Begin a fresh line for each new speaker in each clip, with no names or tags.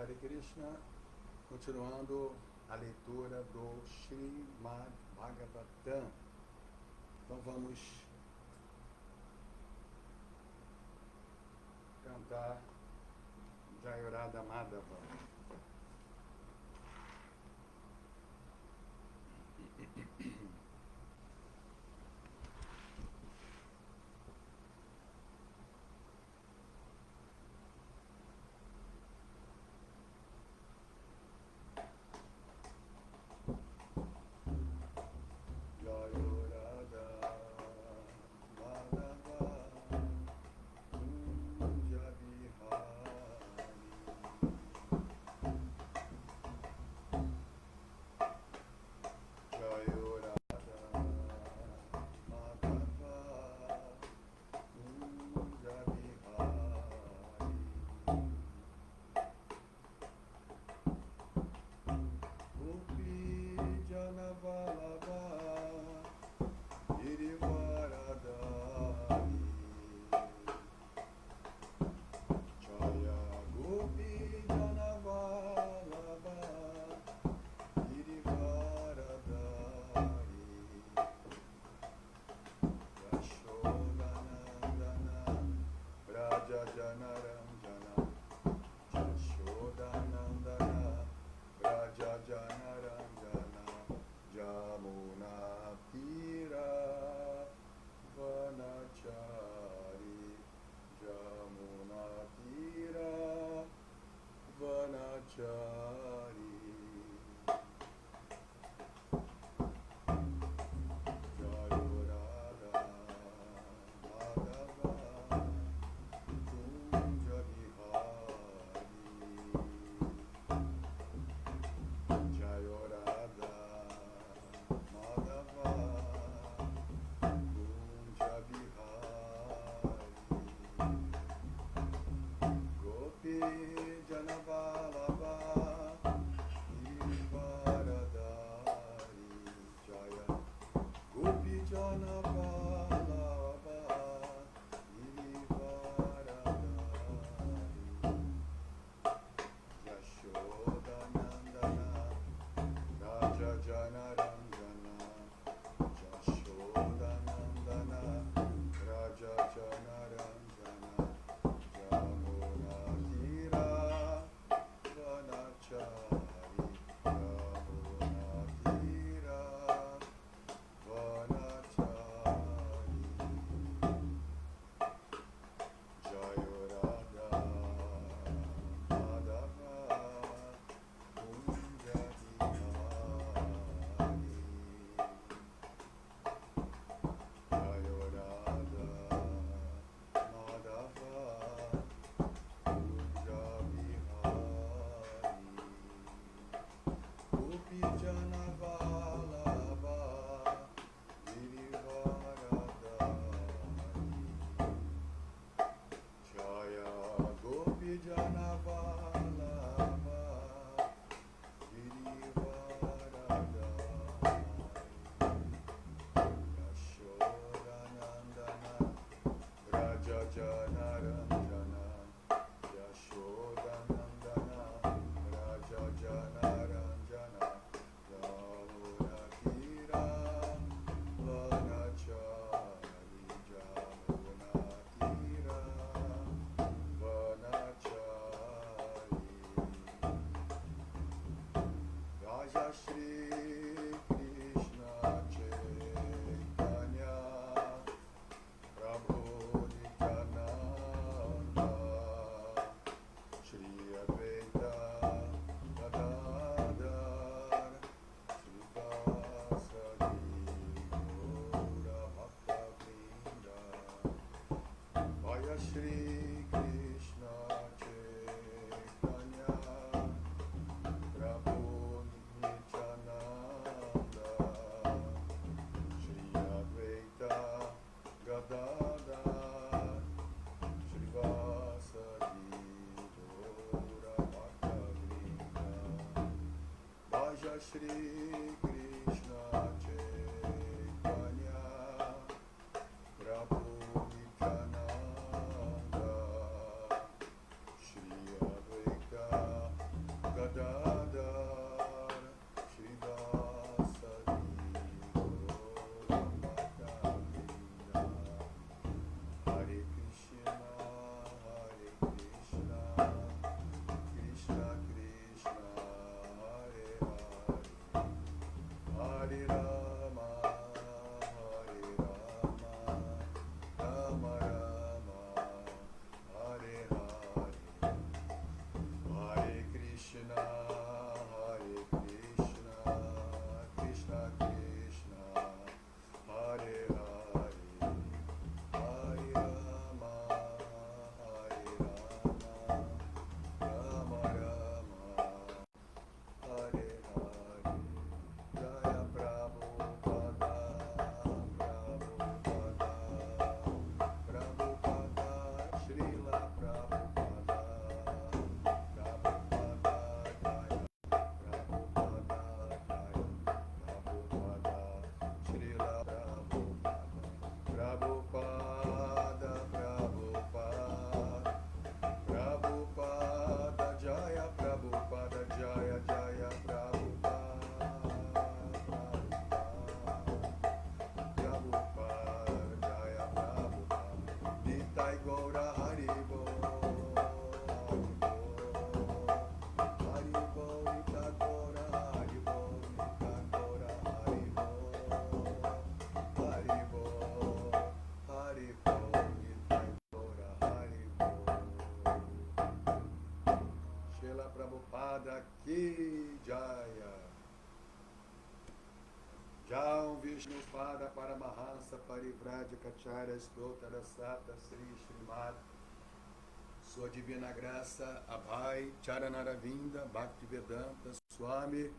Hare Krishna, continuando a leitura do Srimad Bhagavatam. Então vamos cantar Jayarada Madhava. Shri Krishna Chaitanya Prabhu Nityananda Shri Advaita Krishna Ki Jaya. Jaum Vishnu Pada Paramahansa Parivraja Kacharya Stotara Sata Sri Srimad Sua Divina Graça Abhay Charanaravinda Bhaktivedanta Swami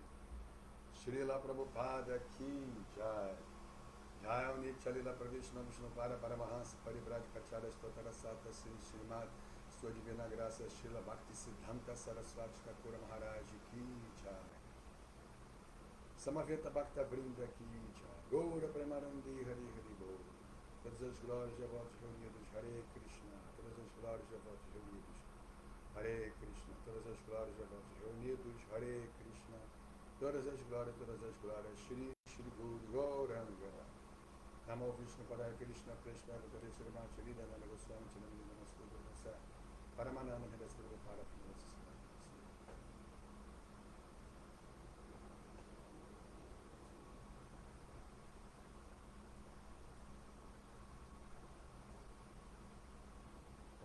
Srila Prabhupada Ki Jai. Jaum Nitya Pravishna Vishnu Pada Paramahansa Parivraja Kacharya Stotara Sata Sri Srimad Sua Divina Graça Srila Bhaktisiddhanta Saraswati Thakur Maharaj Ki Jai. Samaveta Bhakta Vrinda Ki Jai. Goura Premarandi Hari Hari Bol. Todas as glórias de votos reunidos, Hare Krishna. Todas as glórias de votos reunidos, Hare Krishna. Todas as glórias de votos reunidos, Hare Krishna. Todas as glórias, Shri Shri Guru Gauranga. Namo Vishnu Padaya Krishna Preshna Vare Srimad Shri Dhanana Goswami Chinamini Namaste Gurvasa Paramanana Hidasguru Para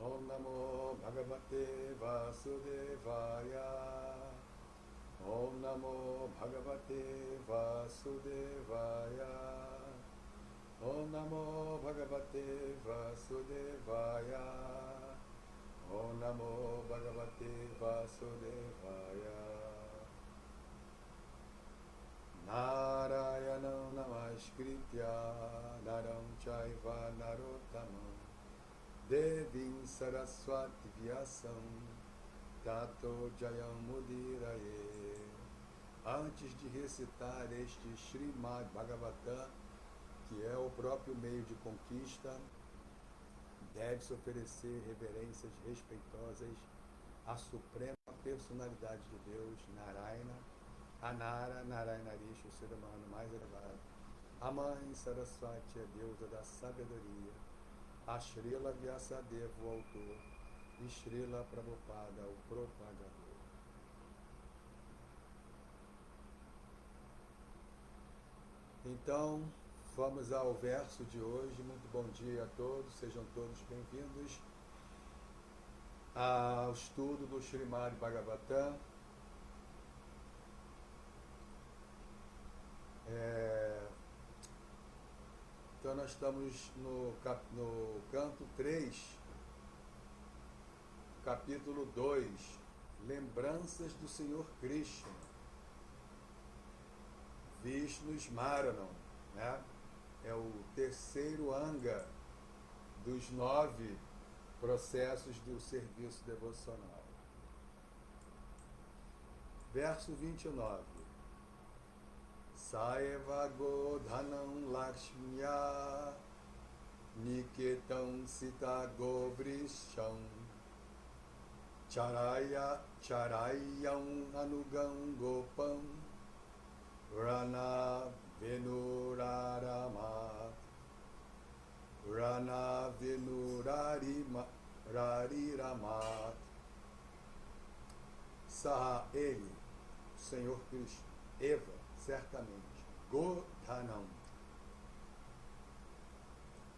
Om Namo Bhagavate Vasudevaya. Om Namo Bhagavate Vasudevaya. Om Namo Bhagavate Vasudevaya. Om Namo Bhagavate Vasudevaya. Narayanam Namaskritya Naram Chaiva Narottamam Devim Saraswati Vyasam Tato Jayam Mudiraye. Antes de recitar este Srimad Bhagavatam, que é o próprio meio de conquista, deve-se oferecer reverências respeitosas à suprema personalidade de Deus, Narayana, Anara Narayanarishi, o ser humano mais elevado. A mãe Saraswati é deusa da sabedoria, a Srila Vyasadeva, o autor, e Srila Prabhupada, o propagador. Então, vamos ao verso de hoje. Muito bom dia a todos, sejam todos bem-vindos ao estudo do Srimad Bhagavatam. Então nós estamos no canto 3, capítulo 2, Lembranças do Senhor Krishna, Vishnu Smaranam, né? É o terceiro anga dos 9 processos do serviço devocional. Verso 29. Saeva Godhanam Lakshmiya Niketam Sita Govrisham Charayam Anugam Gopam Rana Venuraramat Rana Venurariramat. Saha, ele, Senhor Krishna, Eva, certamente, Godhanam,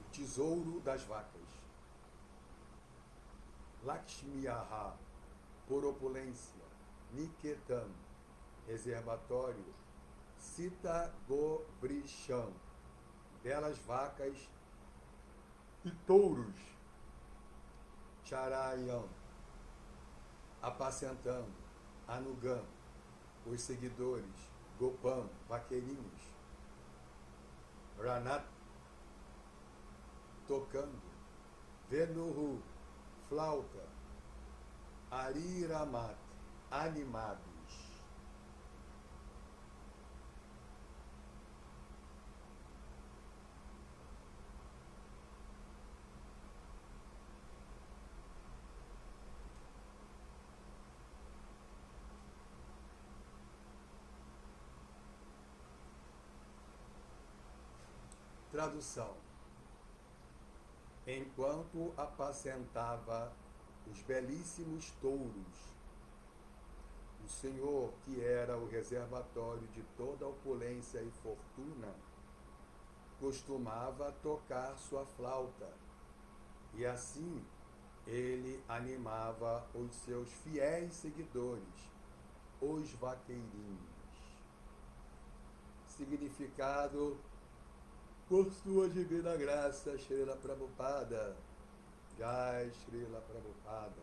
o tesouro das vacas, Lakshmiyaha, por opulência, Niketam, reservatório, Sita Govrisham, belas vacas e touros, Charayam, apacentando, Anugam, os seguidores, Gopam, vaqueirinhos, Ranat, tocando, Venuhu, flauta, Ariramat, animados. Tradução. Enquanto apacentava os belíssimos touros, o Senhor, que era o reservatório de toda opulência e fortuna, costumava tocar sua flauta, e assim ele animava os seus fiéis seguidores, os vaqueirinhos. Significado: por sua divina graça, Srila Prabhupada. Jai Srila Prabhupada.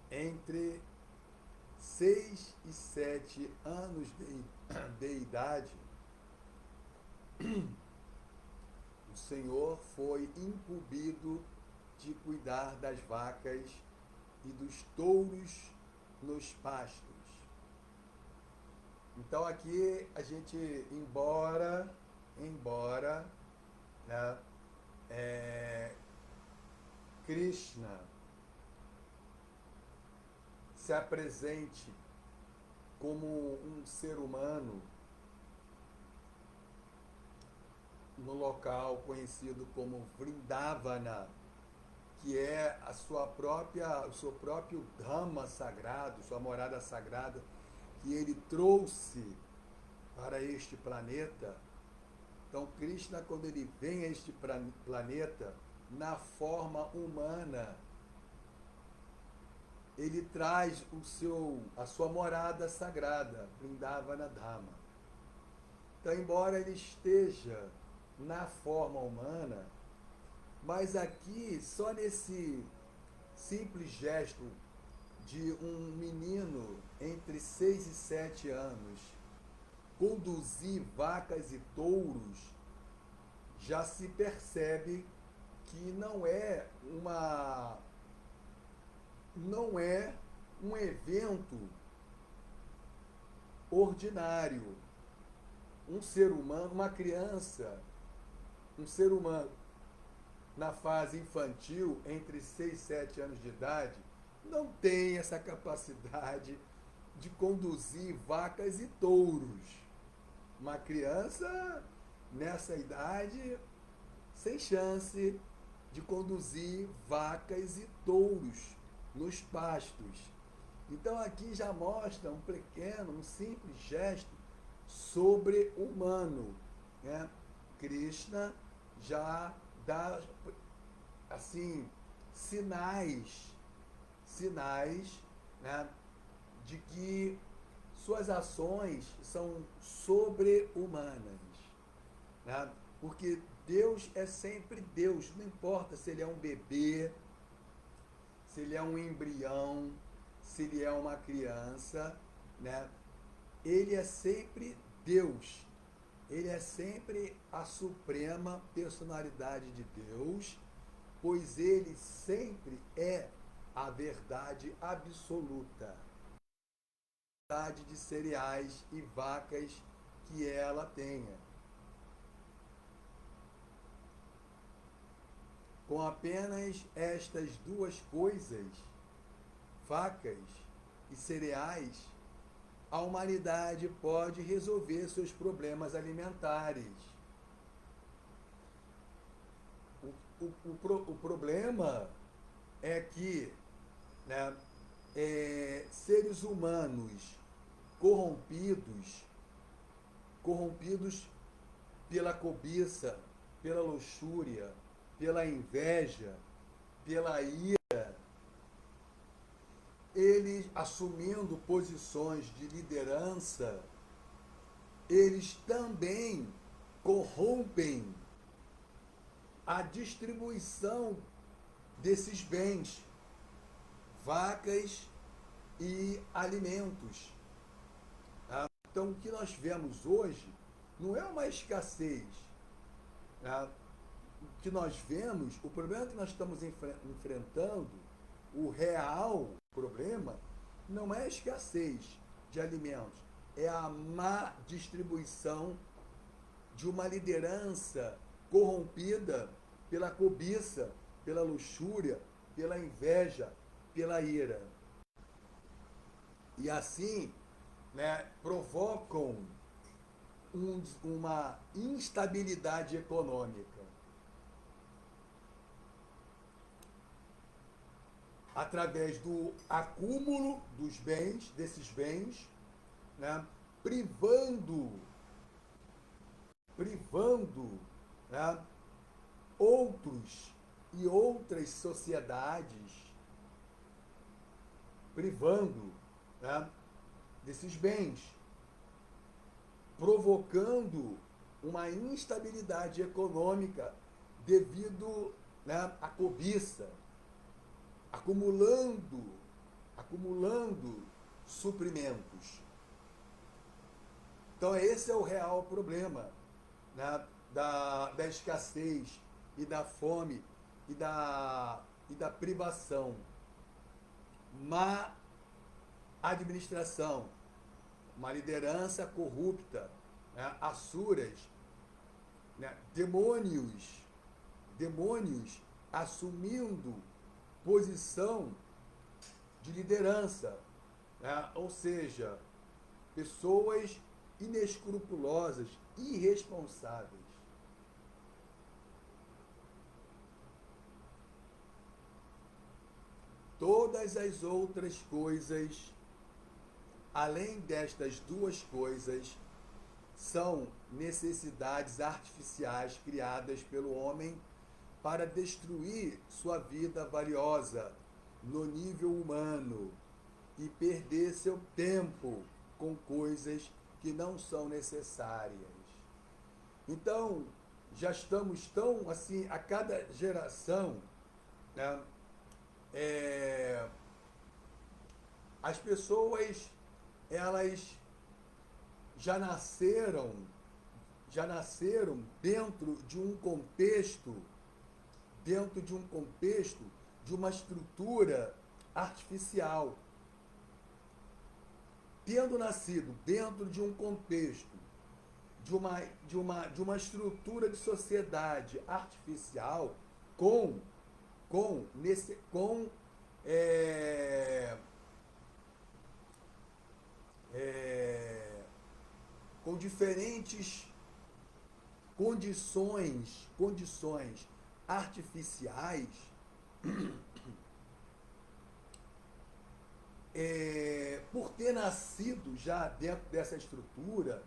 Entre 6 e 7 anos de idade, o Senhor foi incumbido de cuidar das vacas e dos touros nos pastos. Então aqui a gente, embora né, Krishna se apresente como um ser humano no local conhecido como Vrindavana, que é o seu próprio Dhama sagrado, sua morada sagrada, que ele trouxe para este planeta. Então, Krishna, quando ele vem a este planeta, na forma humana, ele traz a sua morada sagrada, Vrindavana Dhama. Então, embora ele esteja na forma humana, mas aqui, só nesse simples gesto de um menino entre 6 e 7 anos conduzir vacas e touros, já se percebe que não é um evento ordinário. Um ser humano, uma criança, um ser humano na fase infantil, entre 6 e 7 anos de idade, não tem essa capacidade de conduzir vacas e touros. Uma criança nessa idade, sem chance de conduzir vacas e touros nos pastos. Então aqui já mostra um pequeno, um simples gesto sobre-humano, né? Krishna já dá assim sinais, né, de que suas ações são sobre-humanas, né? Porque Deus é sempre Deus, não importa se ele é um bebê, se ele é um embrião, se ele é uma criança, né? Ele é sempre Deus. Ele é sempre a suprema personalidade de Deus, pois ele sempre é a verdade absoluta. A verdade de cereais e vacas que ela tenha. Com apenas estas duas coisas, vacas e cereais, a humanidade pode resolver seus problemas alimentares. O problema é que, né, seres humanos corrompidos pela cobiça, pela luxúria, pela inveja, pela ira, eles assumindo posições de liderança, eles também corrompem a distribuição desses bens, vacas e alimentos. Tá? Então, o que nós vemos hoje não é uma escassez. Tá? O que nós vemos, o problema que nós estamos enfrentando, o real problema, não é a escassez de alimentos, é a má distribuição de uma liderança corrompida pela cobiça, pela luxúria, pela inveja, pela ira. E assim, né, provocam uma instabilidade econômica. Através do acúmulo dos bens, desses bens, né, privando, né, outros e outras sociedades privando, né, desses bens, provocando uma instabilidade econômica devido, né, à cobiça, acumulando suprimentos. Então esse é o real problema, né, da escassez e da fome e da privação. Má administração, uma liderança corrupta, né, asuras, né, demônios assumindo posição de liderança, né, ou seja, pessoas inescrupulosas, irresponsáveis. Todas as outras coisas, além destas duas coisas, são necessidades artificiais criadas pelo homem para destruir sua vida valiosa no nível humano e perder seu tempo com coisas que não são necessárias. Então, já estamos tão assim, a cada geração, né, as pessoas, elas já nasceram dentro de um contexto, de uma estrutura artificial. Tendo nascido dentro de um contexto, de uma estrutura de sociedade artificial com diferentes condições artificiais, por ter nascido já dentro dessa estrutura,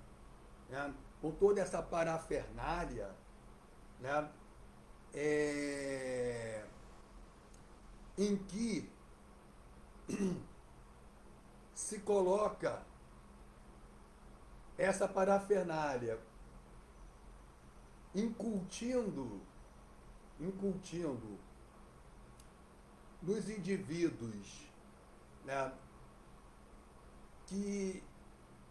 né, com toda essa parafernália, né, em que se coloca essa parafernália incutindo nos indivíduos, né, que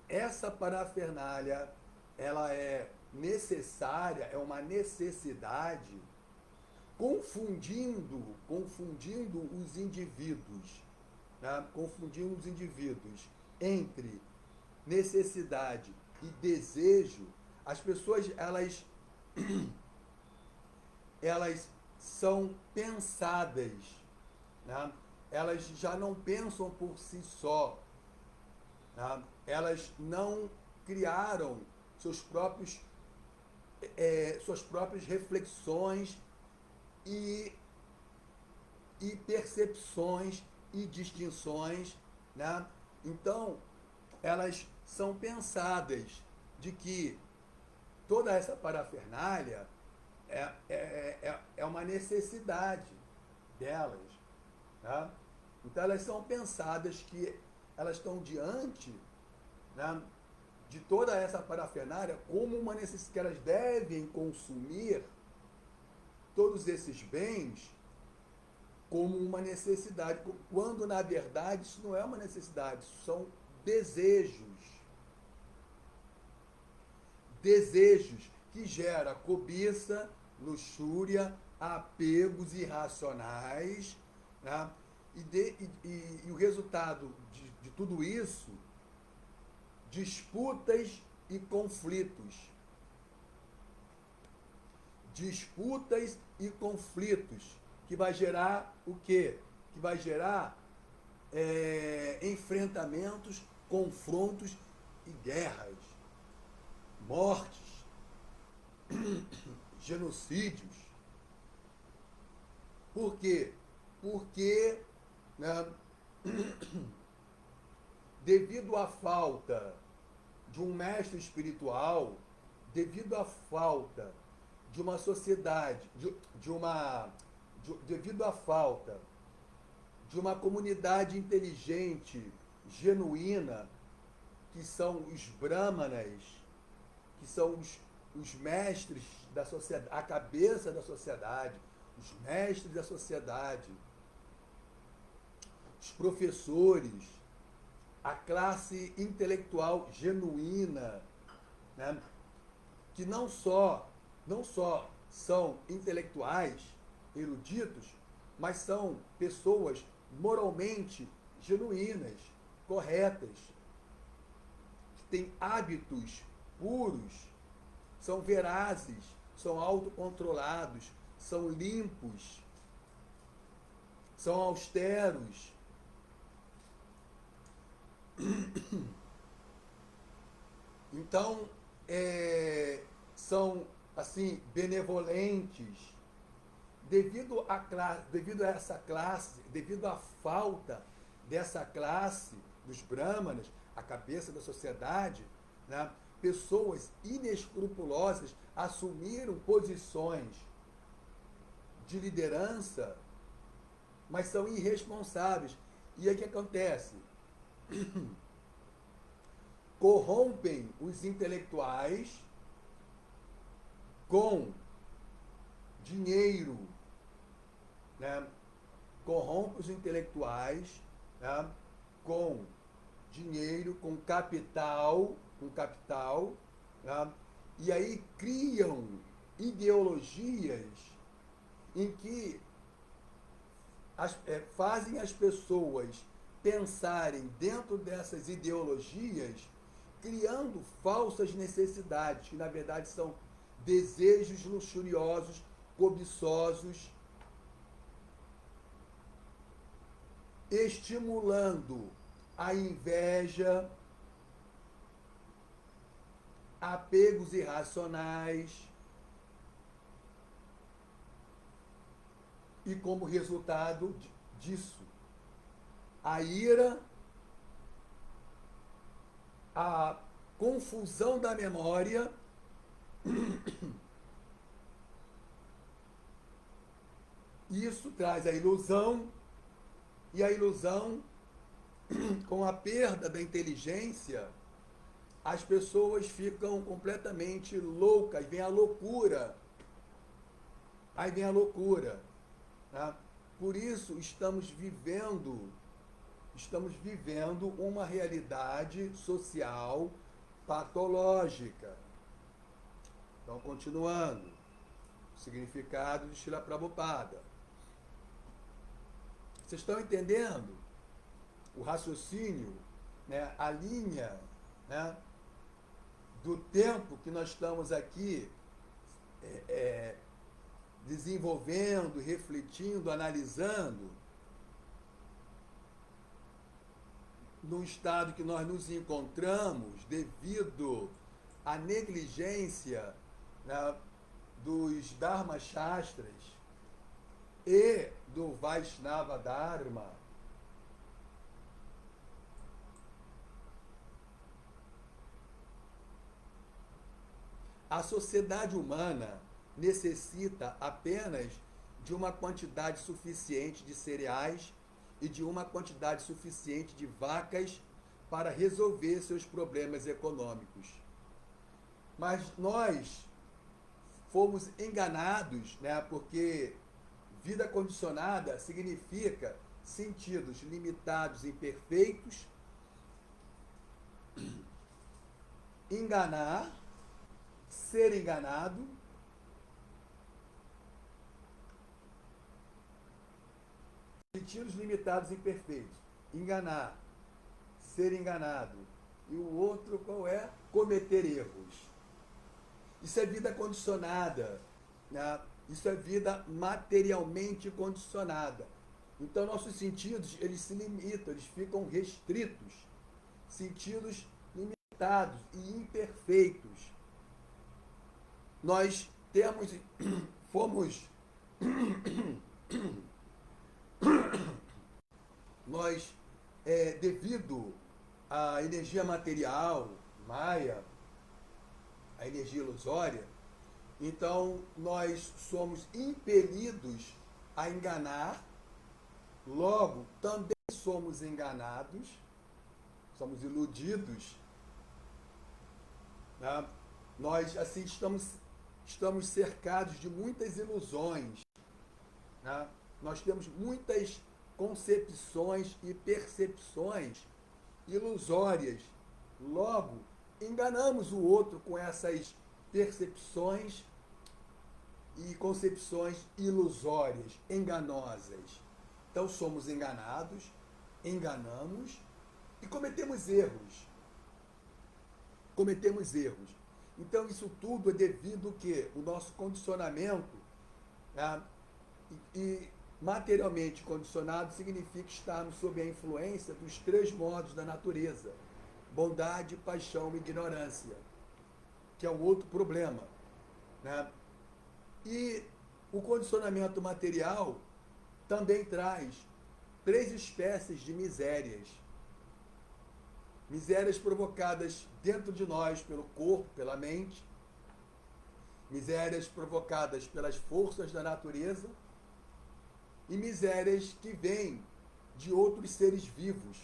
essa parafernália ela é necessária, é uma necessidade, confundindo os indivíduos, né, confundindo os indivíduos entre necessidade e desejo. As pessoas elas são pensadas, né? Elas já não pensam por si só, né? Elas não criaram suas próprias reflexões e percepções e distinções, né? Então, elas são pensadas de que toda essa parafernália é uma necessidade delas, né? Então elas são pensadas que elas estão diante, né, de toda essa parafernália como uma necessidade, que elas devem consumir todos esses bens como uma necessidade, quando na verdade isso não é uma necessidade, isso são desejos que gera cobiça, luxúria, apegos irracionais, né? E o resultado de tudo isso, disputas e conflitos. Disputas e conflitos, que vai gerar o quê? Que vai gerar enfrentamentos, confrontos e guerras, mortes, genocídios. Por quê? Porque, né, devido à falta de um mestre espiritual, devido à falta de uma sociedade, devido à falta de uma comunidade inteligente, genuína, que são os brahmanas, que são os mestres da sociedade, a cabeça da sociedade, os mestres da sociedade, os professores, a classe intelectual genuína, né? Que não só são intelectuais, eruditos, mas são pessoas moralmente genuínas, corretas, que têm hábitos puros, são verazes, são autocontrolados, são limpos, são austeros. Então, são assim benevolentes. Devido a essa classe, devido à falta dessa classe dos brahmanas, a cabeça da sociedade, né, pessoas inescrupulosas assumiram posições de liderança, mas são irresponsáveis. E aí o que acontece? Corrompem os intelectuais com dinheiro, né? Corrompe os intelectuais, né? Com dinheiro, com capital, né? E aí criam ideologias em que fazem as pessoas pensarem dentro dessas ideologias, criando falsas necessidades, que na verdade são desejos luxuriosos, cobiçosos, estimulando a inveja, apegos irracionais, e como resultado disso, a ira, a confusão da memória, isso traz a ilusão, e a ilusão, com a perda da inteligência, as pessoas ficam completamente loucas, vem a loucura. Aí vem a loucura. Tá? Por isso estamos vivendo uma realidade social patológica. Então, continuando, significado de Srila Prabhupada. Vocês estão entendendo o raciocínio, né, a linha, né, do tempo que nós estamos aqui desenvolvendo, refletindo, analisando, no estado que nós nos encontramos devido à negligência, né, dos Dharma Shastras e do Vaishnava Dharma. A sociedade humana necessita apenas de uma quantidade suficiente de cereais e de uma quantidade suficiente de vacas para resolver seus problemas econômicos. Mas nós fomos enganados, né, porque vida condicionada significa sentidos limitados e imperfeitos, enganar, ser enganado, sentidos limitados e imperfeitos, enganar, ser enganado, e o outro qual é? Cometer erros. Isso é vida condicionada, né? Isso é vida materialmente condicionada. Então nossos sentidos, eles se limitam, eles ficam restritos, sentidos limitados e imperfeitos. Nós devido à energia material, Maya, a energia ilusória, então nós somos impelidos a enganar, Logo, também somos enganados, somos iludidos, né? Nós, assim, estamos cercados de muitas ilusões, né? Nós temos muitas concepções e percepções ilusórias. Logo, enganamos o outro com essas percepções e concepções ilusórias, enganosas. Então somos enganados, enganamos e cometemos erros. Cometemos erros. Então isso tudo é devido que o nosso condicionamento, né, e materialmente condicionado significa estarmos sob a influência dos três modos da natureza: bondade, paixão e ignorância, que é um outro problema, né? E o condicionamento material também traz três espécies de misérias. Misérias provocadas dentro de nós pelo corpo, pela mente, misérias provocadas pelas forças da natureza e misérias que vêm de outros seres vivos,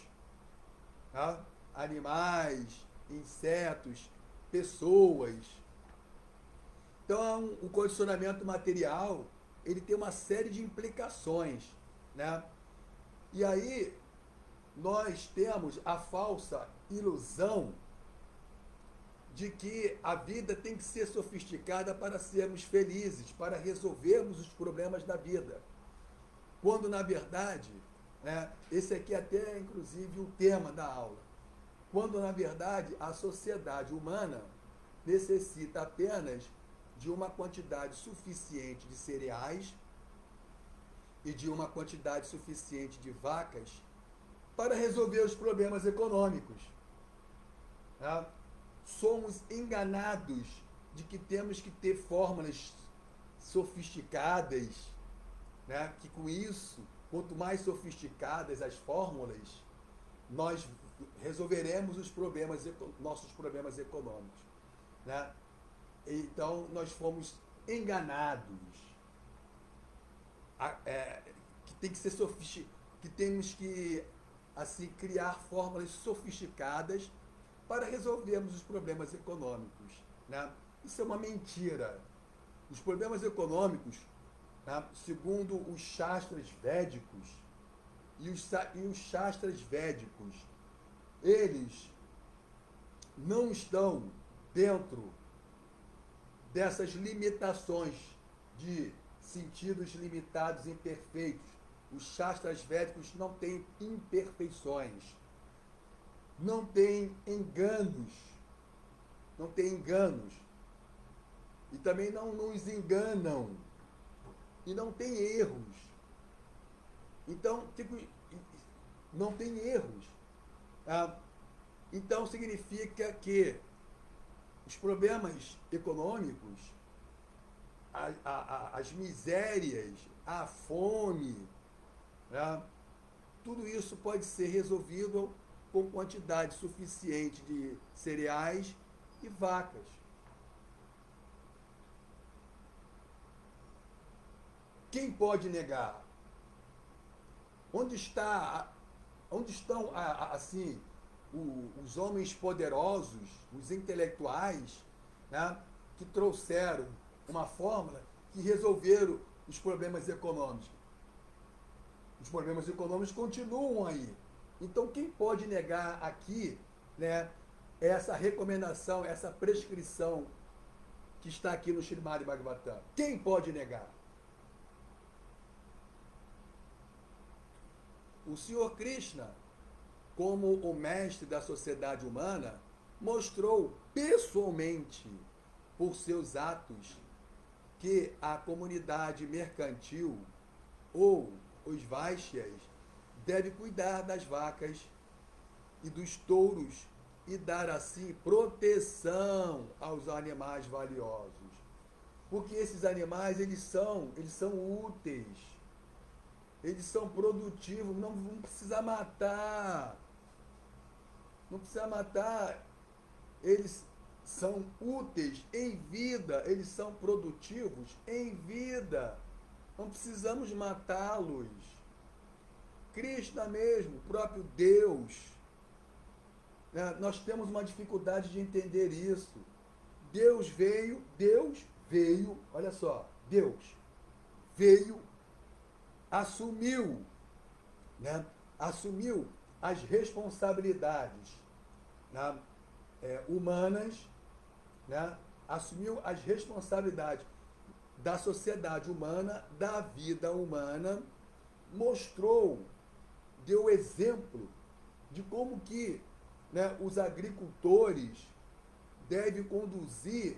tá? Animais, insetos, pessoas. Então, o condicionamento material, ele tem uma série de implicações, né? E aí, nós temos a falsa ilusão de que a vida tem que ser sofisticada para sermos felizes, para resolvermos os problemas da vida. Quando, na verdade, né, esse aqui é até, inclusive, o tema da aula. Quando, na verdade, a sociedade humana necessita apenas de uma quantidade suficiente de cereais e de uma quantidade suficiente de vacas para resolver os problemas econômicos. Tá? Somos enganados de que temos que ter fórmulas sofisticadas, né? Que com isso, quanto mais sofisticadas as fórmulas, nós resolveremos os problemas, nossos problemas econômicos, né? Então, nós fomos enganados. Que tem que ser que temos que assim criar fórmulas sofisticadas para resolvermos os problemas econômicos, né? Isso é uma mentira. Os problemas econômicos, né, segundo os Shastras védicos e os Shastras védicos, eles não estão dentro dessas limitações de sentidos limitados e imperfeitos. Os Shastras védicos não têm imperfeições, não têm enganos, e também não nos enganam, e não tem erros. Então, tipo, não tem erros. Então, significa que os problemas econômicos, as misérias, a fome, né, tudo isso pode ser resolvido com quantidade suficiente de cereais e vacas. Quem pode negar? Onde estão assim os homens poderosos, os intelectuais, né, que trouxeram uma fórmula que resolveram os problemas econômicos? Os problemas econômicos continuam aí. Então, quem pode negar aqui, né, essa recomendação, essa prescrição que está aqui no Srimad Bhagavatam? Quem pode negar? O Senhor Krishna, como o mestre da sociedade humana, mostrou pessoalmente, por seus atos, que a comunidade mercantil ou os Vaishyas deve cuidar das vacas e dos touros e dar assim proteção aos animais valiosos. Porque esses animais, eles são úteis. Eles são produtivos, não precisa matar. Não precisa matar. Eles são úteis em vida, eles são produtivos em vida. Não precisamos matá-los. Krishna mesmo, o próprio Deus. Né? Nós temos uma dificuldade de entender isso. Deus veio, olha só, Deus veio, assumiu, né? Assumiu as responsabilidades, né? Humanas, né? Assumiu as responsabilidades da sociedade humana, da vida humana, mostrou, deu exemplo de como que, né, os agricultores devem conduzir,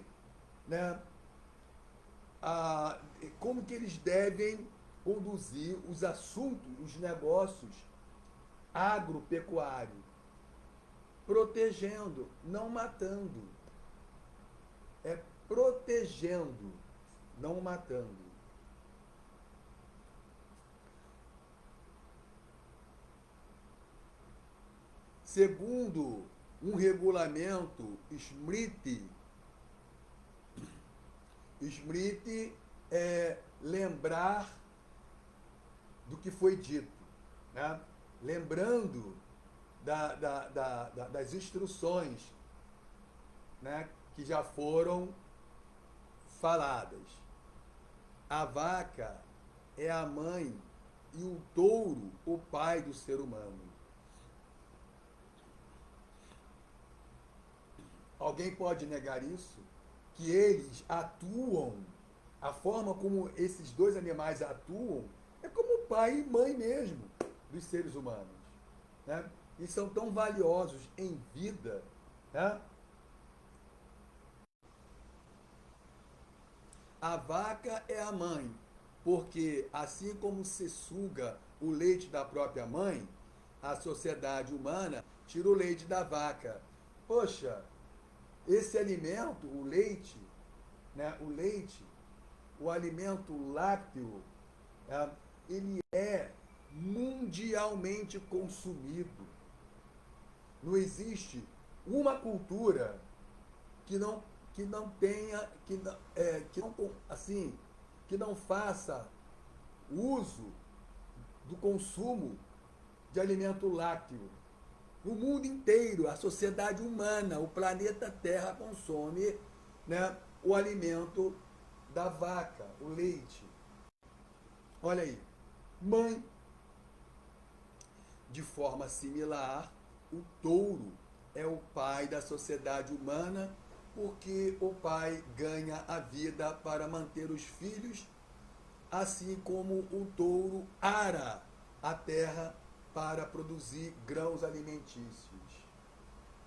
né, como que eles devem conduzir os assuntos, os negócios agropecuários, protegendo, não matando. É protegendo, não matando. Segundo um regulamento Smriti é lembrar do que foi dito, né? Lembrando das instruções, né, que já foram faladas. A vaca é a mãe e o touro o pai do ser humano. Alguém pode negar isso? Que eles atuam, a forma como esses dois animais atuam é como pai e mãe mesmo dos seres humanos, né? E são tão valiosos em vida, né? A vaca é a mãe, porque assim como se suga o leite da própria mãe, a sociedade humana tira o leite da vaca. Poxa, esse alimento, o leite, né, o alimento lácteo, ele é mundialmente consumido. Não existe uma cultura que não tenha, que não faça uso do consumo de alimento lácteo. O mundo inteiro, a sociedade humana, o planeta Terra consome, né, o alimento da vaca, o leite. Olha aí, mãe. De forma similar, o touro é o pai da sociedade humana, porque o pai ganha a vida para manter os filhos, assim como o touro ara a terra para produzir grãos alimentícios.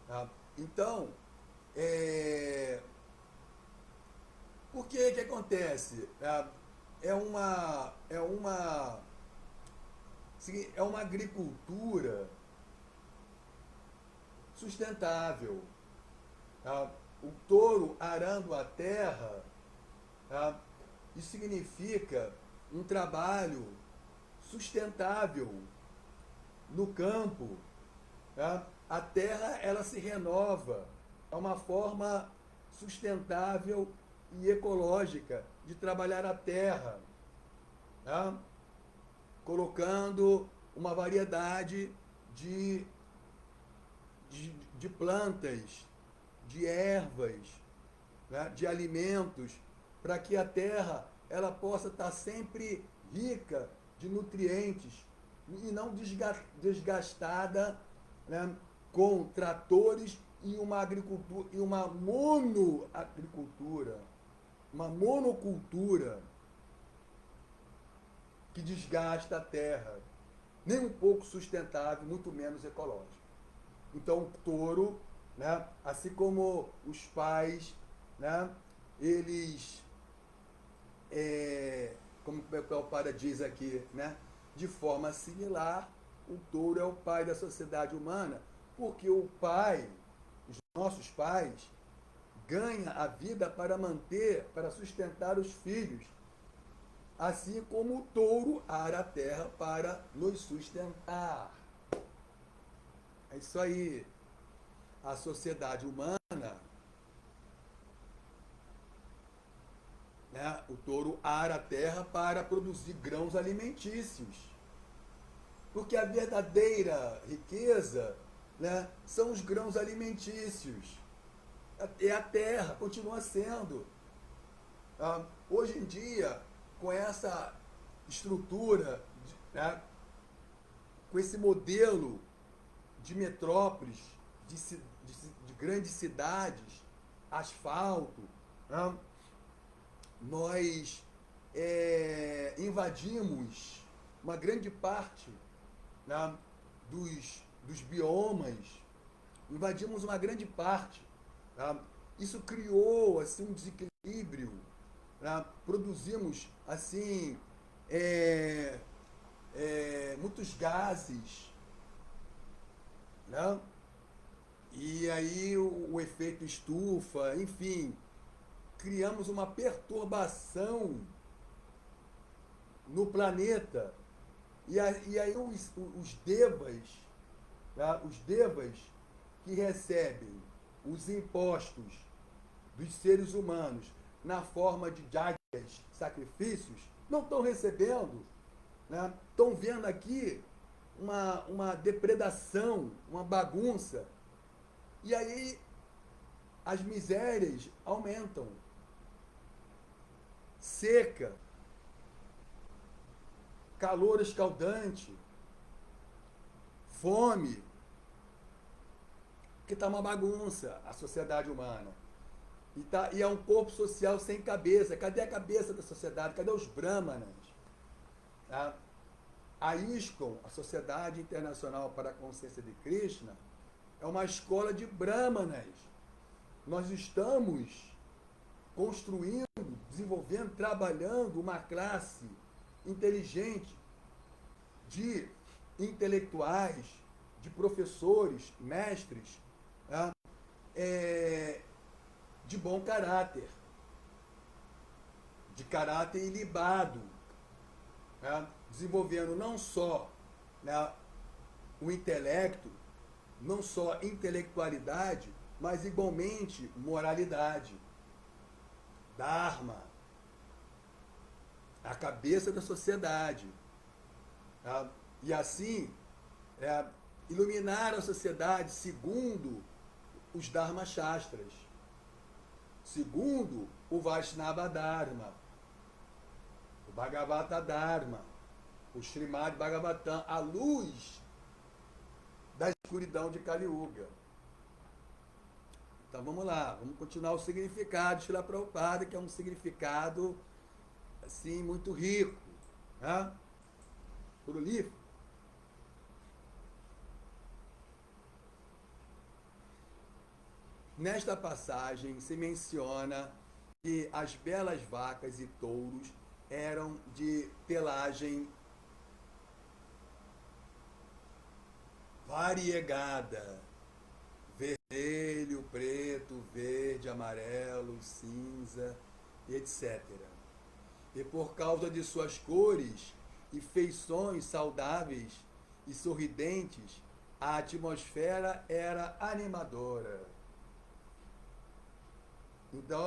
Tá? Então, por que que acontece? É uma agricultura sustentável. Tá? O touro arando a terra, tá? Isso significa um trabalho sustentável no campo. Tá? A terra, ela se renova. É uma forma sustentável e ecológica de trabalhar a terra, tá? Colocando uma variedade de plantas, de ervas, né, de alimentos, para que a terra ela possa estar sempre rica de nutrientes e não desgastada, né, com tratores e uma agricultura e uma monocultura que desgasta a terra, nem um pouco sustentável, muito menos ecológico. Então o touro, né, assim como os pais, né, eles, como o Para diz aqui, né, de forma similar, o touro é o pai da sociedade humana, porque o pai, os nossos pais, ganha a vida para manter, para sustentar os filhos, assim como o touro ara a terra para nos sustentar. É isso aí. A sociedade humana, né, o touro ara a terra para produzir grãos alimentícios. Porque a verdadeira riqueza, né, são os grãos alimentícios. É a terra, continua sendo. Hoje em dia, com essa estrutura, né, com esse modelo de metrópoles, de grandes cidades, asfalto, né, nós invadimos uma grande parte, né, dos biomas, invadimos uma grande parte. Né? Isso criou assim, um desequilíbrio. Né? Produzimos assim muitos gases. Né? E aí o efeito estufa, enfim, criamos uma perturbação no planeta. E aí os devas, tá? Os devas que recebem os impostos dos seres humanos na forma de yagas, sacrifícios, não estão recebendo, né? Estão vendo aqui uma depredação, uma bagunça. E aí as misérias aumentam. Seca, calor escaldante, fome, que está uma bagunça a sociedade humana. E é um corpo social sem cabeça. Cadê a cabeça da sociedade? Cadê os brahmanas? Tá? A ISKCON, a Sociedade Internacional para a Consciência de Krishna, é uma escola de brahmanas. Nós estamos construindo, desenvolvendo, trabalhando uma classe inteligente de intelectuais, de professores, mestres, né? De bom caráter, de caráter ilibado, né? Desenvolvendo não só, né, o intelecto, não só intelectualidade, mas igualmente moralidade, dharma, a cabeça da sociedade. Tá? E assim, iluminar a sociedade segundo os Dharma Shastras, segundo o Vaishnava Dharma, o Bhagavata Dharma, o Srimad Bhagavatam, à luz da escuridão de Kali Yuga. Então vamos lá, vamos continuar o significado de Srila Prabhupada, que é um significado assim muito rico, né? Prolífico. Nesta passagem se menciona que as belas vacas e touros eram de pelagem variegada, vermelho, preto, verde, amarelo, cinza, etc. E por causa de suas cores e feições saudáveis e sorridentes, a atmosfera era animadora. Então,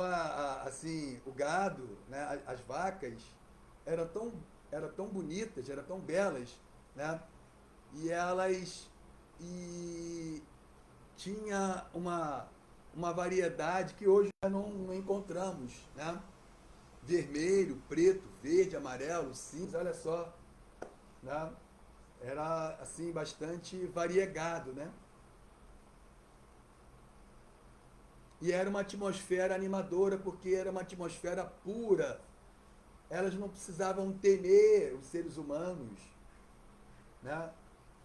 assim, o gado, né, as vacas eram tão bonitas, eram tão belas, né? E elas tinha uma variedade que hoje não encontramos, né? Vermelho, preto, verde, amarelo, cinza, olha só, né? Era assim bastante variegado, né? E era uma atmosfera animadora porque era uma atmosfera pura. Elas não precisavam temer os seres humanos, né?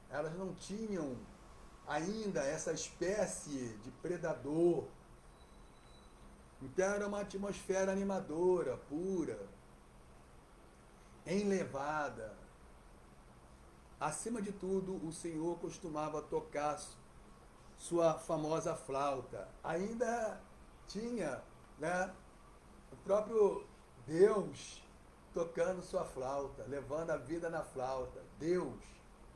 Elas não tinham ainda essa espécie de predador. Então era uma atmosfera animadora, pura, enlevada. Acima de tudo, o Senhor costumava tocar sua famosa flauta. Ainda tinha, né, o próprio Deus tocando sua flauta, levando a vida na flauta. Deus,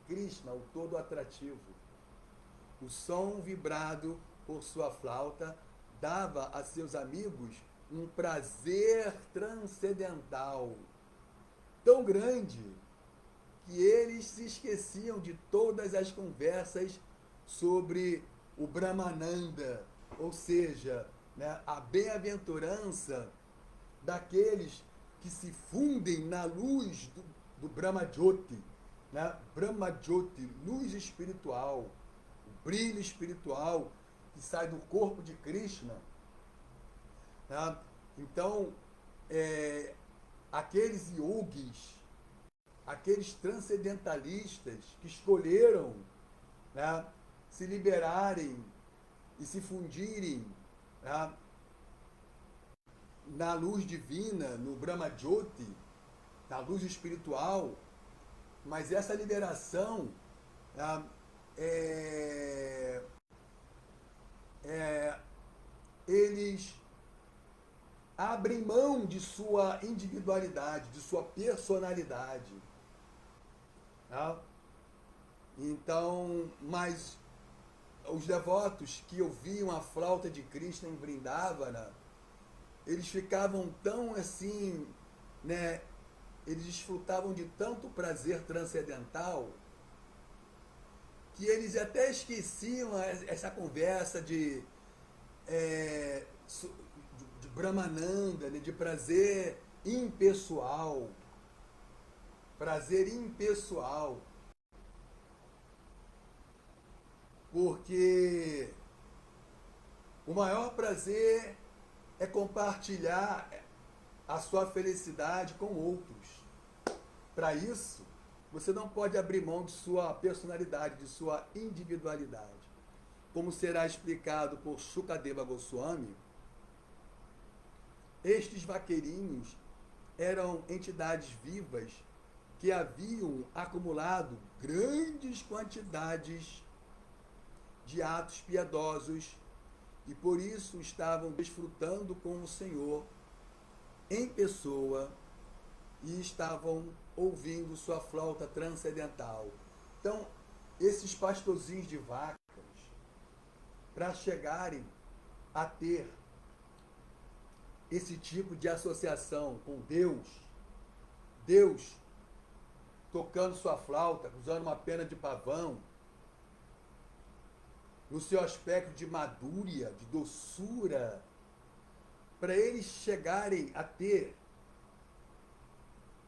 Krishna, o todo atrativo. O som vibrado por sua flauta dava a seus amigos um prazer transcendental tão grande que eles se esqueciam de todas as conversas sobre o Brahmananda, ou seja, né, a bem-aventurança daqueles que se fundem na luz do Brahmajyoti, né? Brahmajyoti, luz espiritual, o brilho espiritual que sai do corpo de Krishna. Né? Então, aqueles yogis, aqueles transcendentalistas que escolheram, né, se liberarem e se fundirem, né, na luz divina, no Brahma Jyoti, na luz espiritual, mas essa liberação, né, eles abrem mão de sua individualidade, de sua personalidade. Tá? Então, mas os devotos que ouviam a flauta de Krishna em Vrindavana, eles ficavam tão assim, né? Eles desfrutavam de tanto prazer transcendental que eles até esqueciam essa conversa de Brahmananda, né, de prazer impessoal. Prazer impessoal. Porque o maior prazer é compartilhar a sua felicidade com outros. Para isso, você não pode abrir mão de sua personalidade, de sua individualidade. Como será explicado por Shukadeva Goswami, estes vaqueirinhos eram entidades vivas que haviam acumulado grandes quantidades de atos piedosos e por isso estavam desfrutando com o Senhor em pessoa e estavam ouvindo sua flauta transcendental. Então, esses pastorzinhos de vacas, para chegarem a ter esse tipo de associação com Deus tocando sua flauta, usando uma pena de pavão, no seu aspecto de madúria, de doçura, para eles chegarem a ter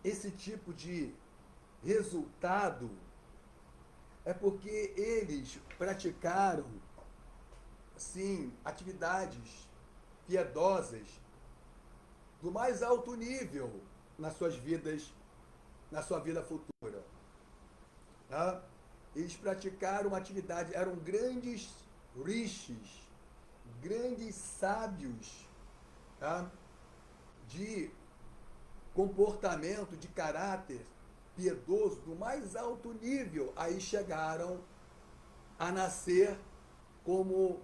esse tipo de resultado, é porque eles praticaram, assim, atividades piedosas do mais alto nível nas suas vidas, na sua vida futura. Tá? Eles praticaram atividade, eram grandes rishis, grandes sábios, tá? De comportamento, de caráter piedoso do mais alto nível. Aí chegaram a nascer como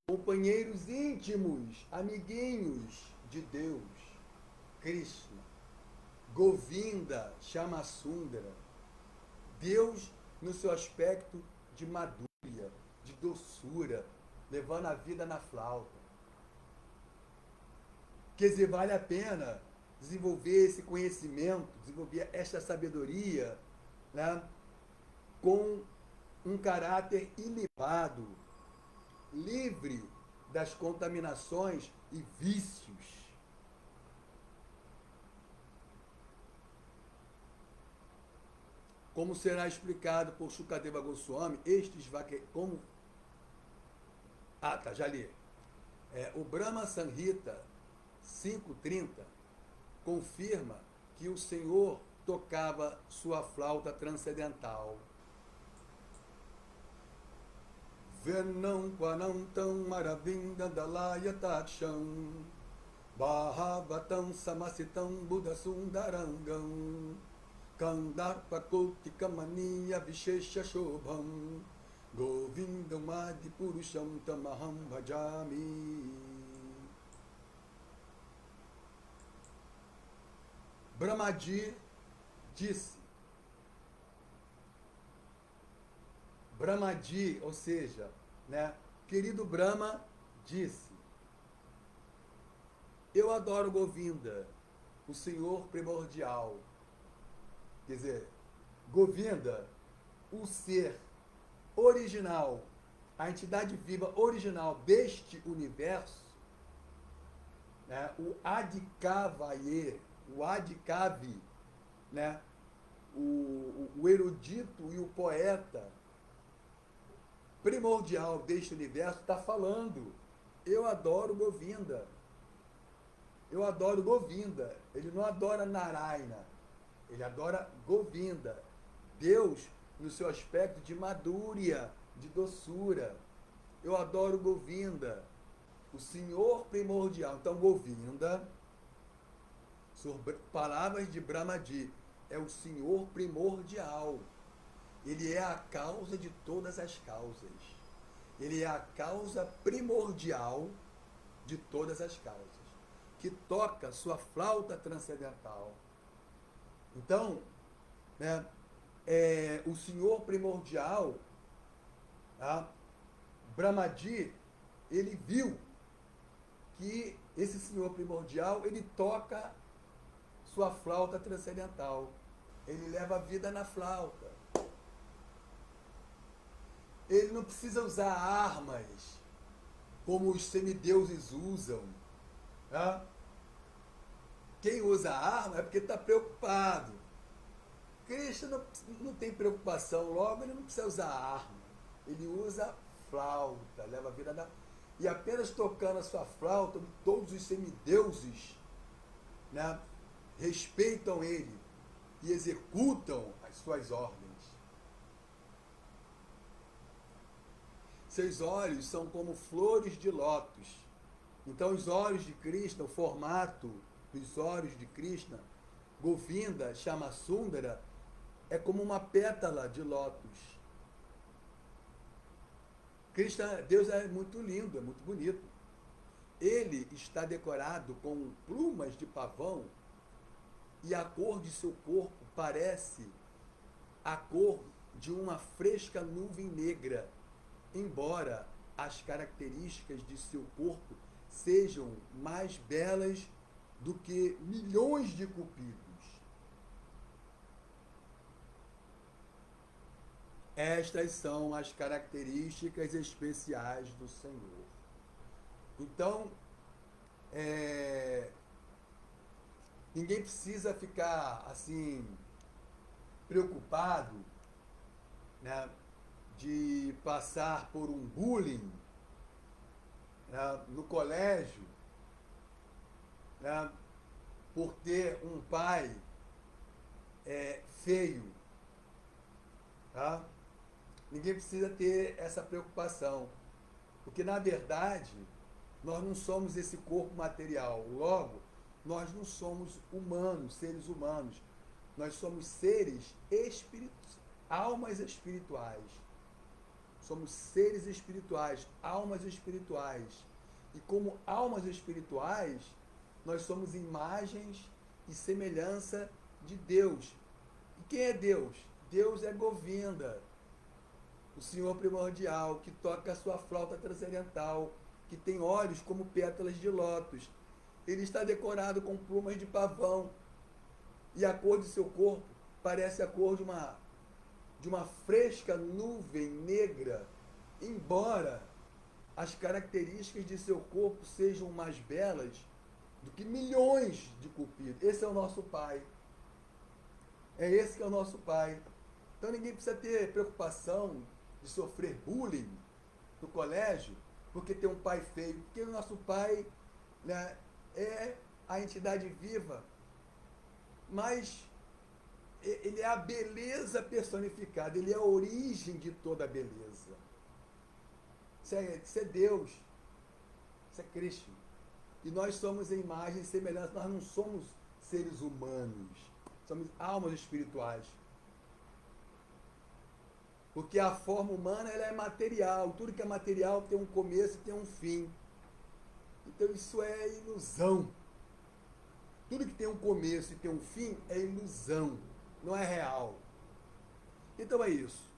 companheiros íntimos, amiguinhos de Deus, Krishna, Govinda, Shamasundara. Deus no seu aspecto de madúria, de doçura, levando a vida na flauta. Quer dizer, vale a pena desenvolver esse conhecimento, desenvolver esta sabedoria, né, com um caráter ilibado, livre das contaminações e vícios. Como será explicado por Shukadeva Goswami, estes vaqueiros, como... Ah, tá, já li. O Brahma Samhita 5.30 confirma que o Senhor tocava sua flauta transcendental. Vernam Kwanantam Maravinda Dalaya Tatsham Bhavatam Samasitam Buddha Sundarangam Kandarpa Kotika Maniya Vishesha Shobham Govindam Adi Purusham Tamaham Bhajami. Brahmaji disse, Brahmaji, ou seja, né, querido Brahma disse, eu adoro Govinda, o Senhor primordial. Quer dizer, Govinda, o ser original, a entidade viva original deste universo, né, o Adikavaye, o Adikavi, né, o erudito e o poeta primordial deste universo está falando. Eu adoro Govinda. Eu adoro Govinda. Ele não adora Narayana. Ele adora Govinda. Deus no seu aspecto de madúria, de doçura. Eu adoro Govinda. O Senhor primordial. Então, Govinda, palavras de Brahmaji, é o Senhor primordial. Ele é a causa de todas as causas. Ele é a causa primordial de todas as causas, que toca sua flauta transcendental. Então, né, o Senhor primordial, tá? Brahmaji, ele viu que esse Senhor primordial, ele toca sua flauta transcendental. Ele leva a vida na flauta. Ele não precisa usar armas como os semideuses usam. Tá? Quem usa arma é porque está preocupado. Krishna não tem preocupação, logo ele não precisa usar arma. Ele usa flauta, leva a vida na... E apenas tocando a sua flauta, todos os semideuses, né, respeitam ele e executam as suas ordens. Seus olhos são como flores de lótus. Então, os olhos de Krishna, o formato dos olhos de Krishna, Govinda, Shamasundara, é como uma pétala de lótus. Krishna, Deus é muito lindo, é muito bonito. Ele está decorado com plumas de pavão e a cor de seu corpo parece a cor de uma fresca nuvem negra, embora as características de seu corpo sejam mais belas do que milhões de cupidos. Estas são as características especiais do Senhor. Então, ninguém precisa ficar assim preocupado, né, de passar por um bullying, né, no colégio, né, por ter um pai feio. Tá? Ninguém precisa ter essa preocupação, porque na verdade nós não somos esse corpo material. Logo, nós não somos humanos, seres humanos. Nós somos seres almas espirituais. Somos seres espirituais, almas espirituais. E como almas espirituais, nós somos imagens e semelhança de Deus. E quem é Deus? Deus é Govinda, o Senhor primordial, que toca a sua flauta transcendental, que tem olhos como pétalas de lótus. Ele está decorado com plumas de pavão. E a cor de seu corpo parece a cor de uma fresca nuvem negra, embora as características de seu corpo sejam mais belas do que milhões de cupidos. Esse é o nosso Pai. É esse que é o nosso Pai. Então ninguém precisa ter preocupação de sofrer bullying no colégio porque tem um pai feio. Porque o nosso Pai, né, é a entidade viva. Mas ele é a beleza personificada, ele é a origem de toda a beleza. Isso é Deus, isso é Cristo. E nós somos a imagem e semelhança, nós não somos seres humanos, somos almas espirituais. Porque a forma humana ela é material, tudo que é material tem um começo e tem um fim. Então isso é ilusão. Tudo que tem um começo e tem um fim é ilusão, não é real. Então é isso.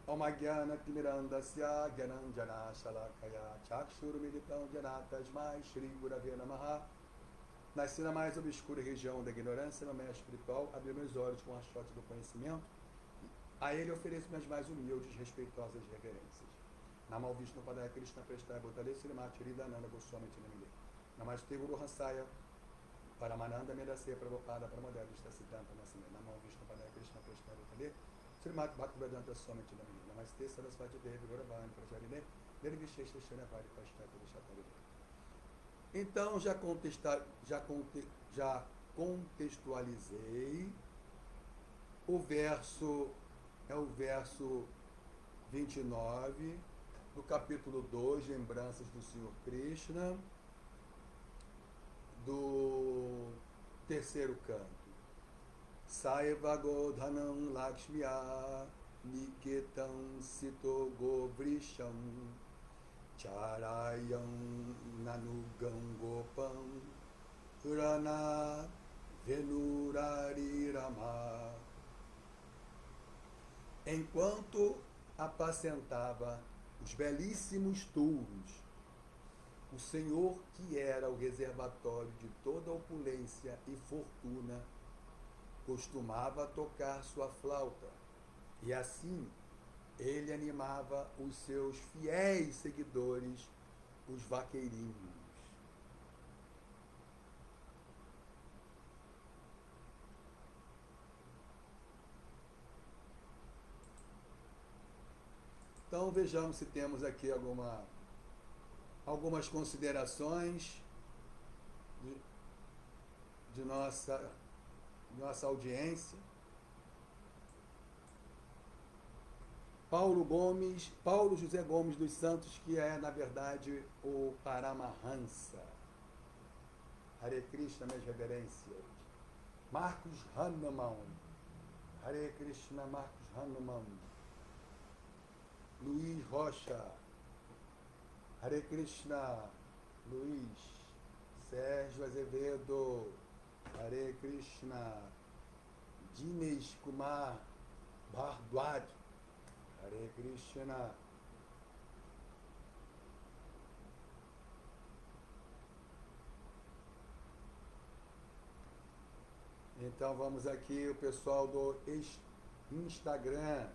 Omagyana Timirandasya Gyananjana Shalakaya Chakshurumilitam Jana Tasmai Shri Gurave Namaha Nasci na mais obscura região da ignorância, no meio espiritual, abri meus olhos com a chote do conhecimento. A ele ofereço minhas mais humildes, respeitosas reverências. Namo Vishnu Padaya Krishna Prestaya Bhutale Srimati Hridananda Goswami Tinamide. Namaste Guru Hansaya Paramananda Medase Prabhupada Pramodaya Vistasiddhanta Nasime. Namo Vishnu Padaya Krishna Prestaya Bhutale Srimati Bhaktivedanta Swami Tinamide. Namaste Sarasvati Devi Gauravani Pracharine Nirvishesha Shrenavari Pashtati Vishatarine. Então, já contextualizei o verso, é o verso 29 do capítulo 2, Lembranças do Senhor Krishna, do terceiro canto. Saiva Godhanam Lakshmiya Niketam Sito Govrisham Charayam Nanugam Gopam Rana Venurari Rama. Enquanto apacentava os belíssimos touros, o Senhor, que era o reservatório de toda opulência e fortuna, costumava tocar sua flauta, e assim ele animava os seus fiéis seguidores, os vaqueirinhos. Então vejamos se temos aqui algumas considerações de nossa audiência. Paulo José Gomes dos Santos, que é, na verdade, o Paramahansa. Hare Krishna, minhas reverências. Marcos Hanuman. Hare Krishna, Marcos Hanuman. Luiz Rocha. Hare Krishna, Luiz. Sérgio Azevedo. Hare Krishna. Dinesh Kumar Bhardwaj. Hare Krishna. Então vamos aqui, o pessoal do Instagram.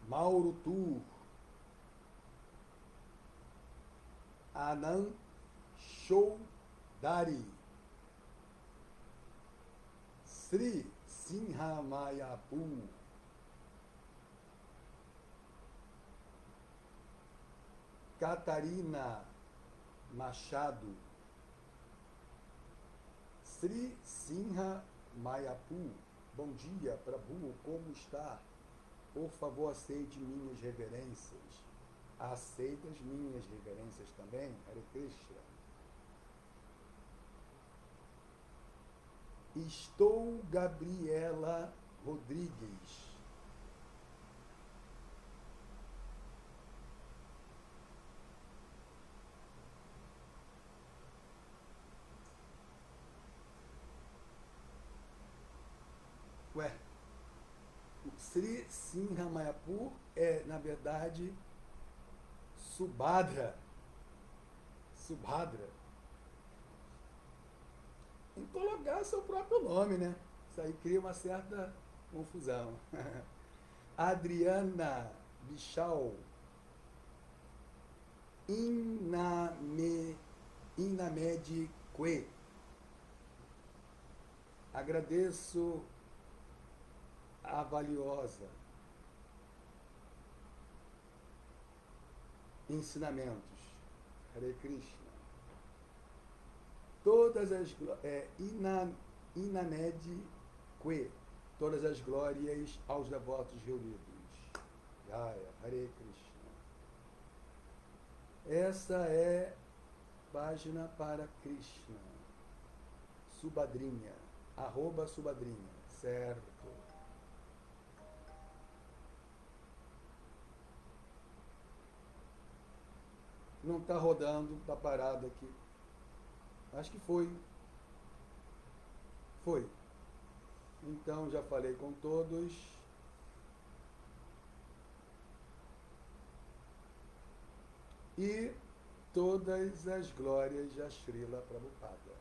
Mauro Tur. Anand Choudhary. Sri Sinha Mayapur. Catarina Machado. Sri Sinha Mayapur. Bom dia, Prabhu, como está? Por favor, aceite minhas reverências. Aceita as minhas reverências também, Hare Krishna. Estou Gabriela Rodrigues. Ué, o Sri Sinha Mayapur é, na verdade, Subhadra. Subhadra. Tem que colocar seu próprio nome, né? Isso aí cria uma certa confusão. Adriana Bichal. Inamed Que. Agradeço a valiosa ensinamentos. Hare Krishna. Todas as Inamed Que. Todas as glórias aos devotos reunidos. Jaya, Hare Krishna. Essa é página para Krishna. Subhadrinha. @Subhadrinha. Certo. Não está rodando, está parado aqui. Acho que foi. Foi. Então, já falei com todos. e todas as glórias a Srila Prabhupada.